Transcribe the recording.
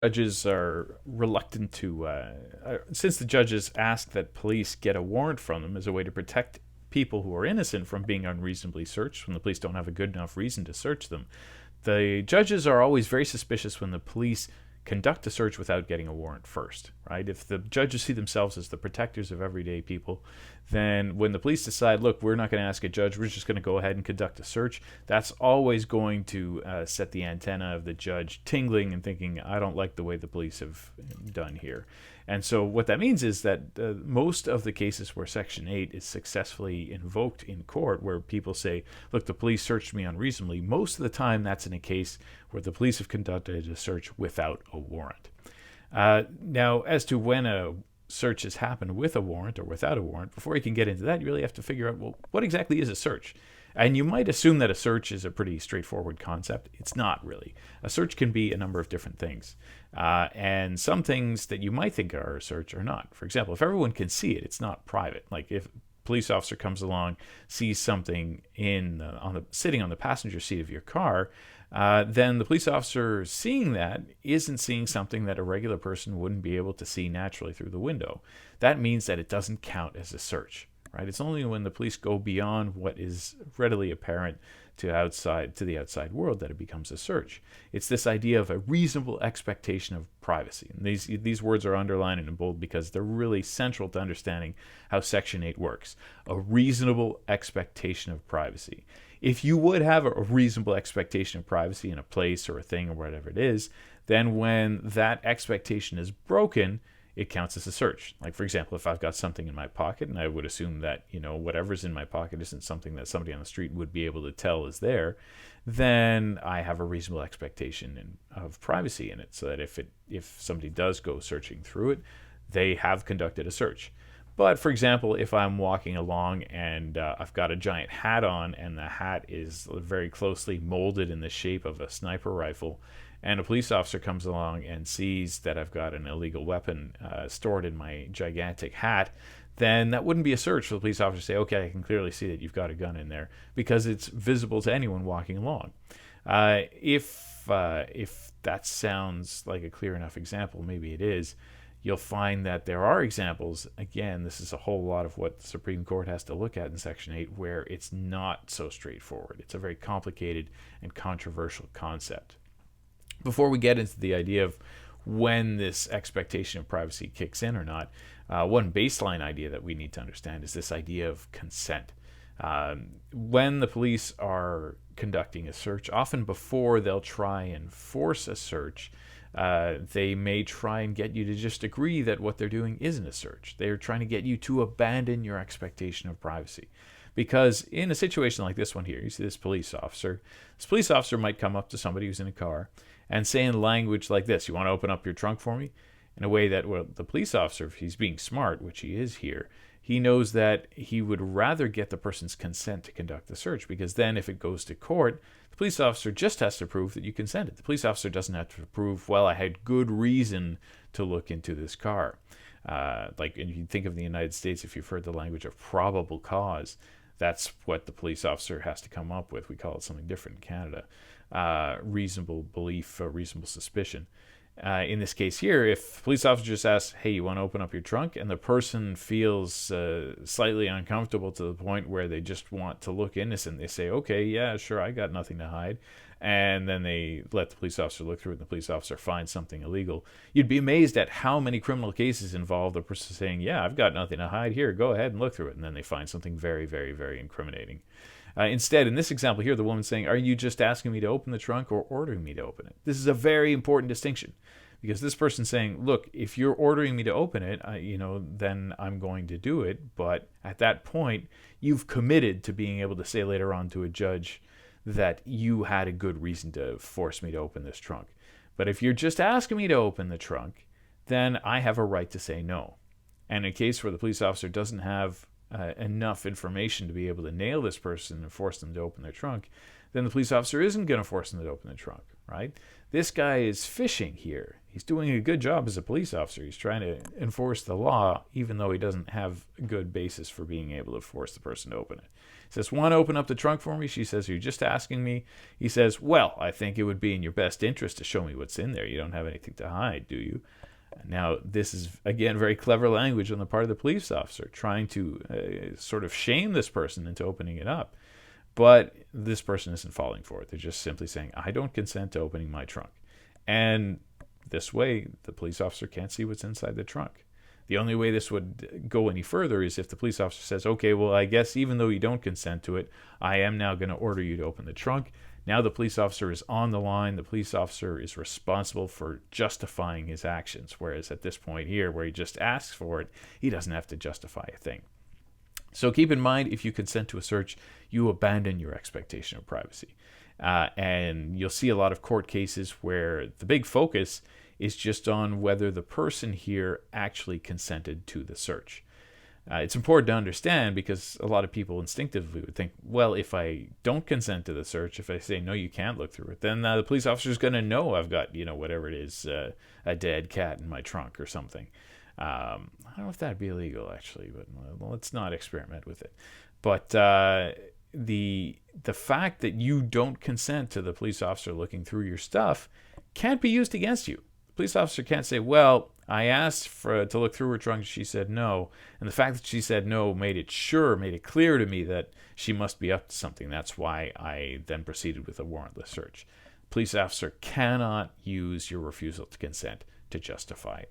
Judges are reluctant to, since the judges ask that police get a warrant from them as a way to protect people who are innocent from being unreasonably searched when the police don't have a good enough reason to search them. The judges are always very suspicious when the police conduct a search without getting a warrant first, right? If the judges see themselves as the protectors of everyday people, then when the police decide, look, we're not going to ask a judge, we're just going to go ahead and conduct a search, that's always going to set the antenna of the judge tingling and thinking, I don't like the way the police have done here. And so what that means is that most of the cases where Section 8 is successfully invoked in court, where people say, look, the police searched me unreasonably, most of the time that's in a case where the police have conducted a search without a warrant. Now, as to when a search has happened with a warrant or without a warrant, before you can get into that, you really have to figure out, well, what exactly is a search? And you might assume that a search is a pretty straightforward concept. It's not really. A search can be a number of different things. And some things that you might think are a search are not. For example, if everyone can see it, it's not private. Like if a police officer comes along, sees something sitting on the passenger seat of your car, then the police officer seeing that isn't seeing something that a regular person wouldn't be able to see naturally through the window. That means that it doesn't count as a search. Right? It's only when the police go beyond what is readily apparent to the outside world that it becomes a search. It's this idea of a reasonable expectation of privacy. And these words are underlined and in bold because they're really central to understanding how Section 8 works. A reasonable expectation of privacy. If you would have a reasonable expectation of privacy in a place or a thing or whatever it is, then when that expectation is broken, it counts as a search. Like, for example, if I've got something in my pocket and I would assume that, whatever's in my pocket isn't something that somebody on the street would be able to tell is there, then I have a reasonable expectation of privacy in it, so that if somebody does go searching through it, they have conducted a search. But, for example, if I'm walking along and I've got a giant hat on and the hat is very closely molded in the shape of a sniper rifle, and a police officer comes along and sees that I've got an illegal weapon stored in my gigantic hat, then that wouldn't be a search for the police officer to say, okay, I can clearly see that you've got a gun in there, because it's visible to anyone walking along. If that sounds like a clear enough example, maybe it is, you'll find that there are examples, again, this is a whole lot of what the Supreme Court has to look at in Section 8, where it's not so straightforward. It's a very complicated and controversial concept. Before we get into the idea of when this expectation of privacy kicks in or not, one baseline idea that we need to understand is this idea of consent. When the police are conducting a search, often before they'll try and force a search, they may try and get you to just agree that what they're doing isn't a search. They're trying to get you to abandon your expectation of privacy. Because in a situation like this one here, you see this police officer. This police officer might come up to somebody who's in a car and say in language like this, you want to open up your trunk for me? In a way that, well, the police officer, if he's being smart, which he is here, he knows that he would rather get the person's consent to conduct the search, because then if it goes to court, the police officer just has to prove that you consented. The police officer doesn't have to prove, well, I had good reason to look into this car. Like, if you think of the United States, if you've heard the language of probable cause, that's what the police officer has to come up with. We call it something different in Canada. Reasonable belief, reasonable suspicion. In this case here, if the police officer just asks, hey, you want to open up your trunk? And the person feels slightly uncomfortable to the point where they just want to look innocent. They say, okay, yeah, sure, I got nothing to hide. And then they let the police officer look through it, and the police officer finds something illegal. You'd be amazed at how many criminal cases involve the person saying, yeah, I've got nothing to hide here. Go ahead and look through it. And then they find something very, very, very incriminating. Instead, in this example here, the woman's saying, are you just asking me to open the trunk or ordering me to open it? This is a very important distinction, because this person's saying, look, if you're ordering me to open it, then I'm going to do it. But at that point, you've committed to being able to say later on to a judge that you had a good reason to force me to open this trunk. But if you're just asking me to open the trunk, then I have a right to say no. And in a case where the police officer doesn't have enough information to be able to nail this person and force them to open their trunk, then the police officer isn't going to force them to open the trunk, right? This guy is fishing here. He's doing a good job as a police officer. He's trying to enforce the law, even though he doesn't have a good basis for being able to force the person to open it. He says, "Want to open up the trunk for me?" She says, "You're just asking me." He says, "Well, I think it would be in your best interest to show me what's in there. You don't have anything to hide, do you?" Now, this is, again, very clever language on the part of the police officer, trying to sort of shame this person into opening it up. But this person isn't falling for it. They're just simply saying, "I don't consent to opening my trunk." And this way, the police officer can't see what's inside the trunk. The only way this would go any further is if the police officer says, "Okay, well, I guess even though you don't consent to it, I am now going to order you to open the trunk." Now the police officer is on the line. The police officer is responsible for justifying his actions, whereas at this point here, where he just asks for it, he doesn't have to justify a thing. So keep in mind, if you consent to a search, you abandon your expectation of privacy. And you'll see a lot of court cases where the big focus is just on whether the person here actually consented to the search. It's important to understand because a lot of people instinctively would think, well, if I don't consent to the search, if I say, no, you can't look through it, then the police officer is going to know I've got, whatever it is, a dead cat in my trunk or something. I don't know if that'd be illegal, actually, but let's not experiment with it. But the fact that you don't consent to the police officer looking through your stuff can't be used against you. The police officer can't say, well, I asked to look through her trunk, she said no, and the fact that she said no made it clear to me that she must be up to something. That's why I then proceeded with a warrantless search. The police officer cannot use your refusal to consent to justify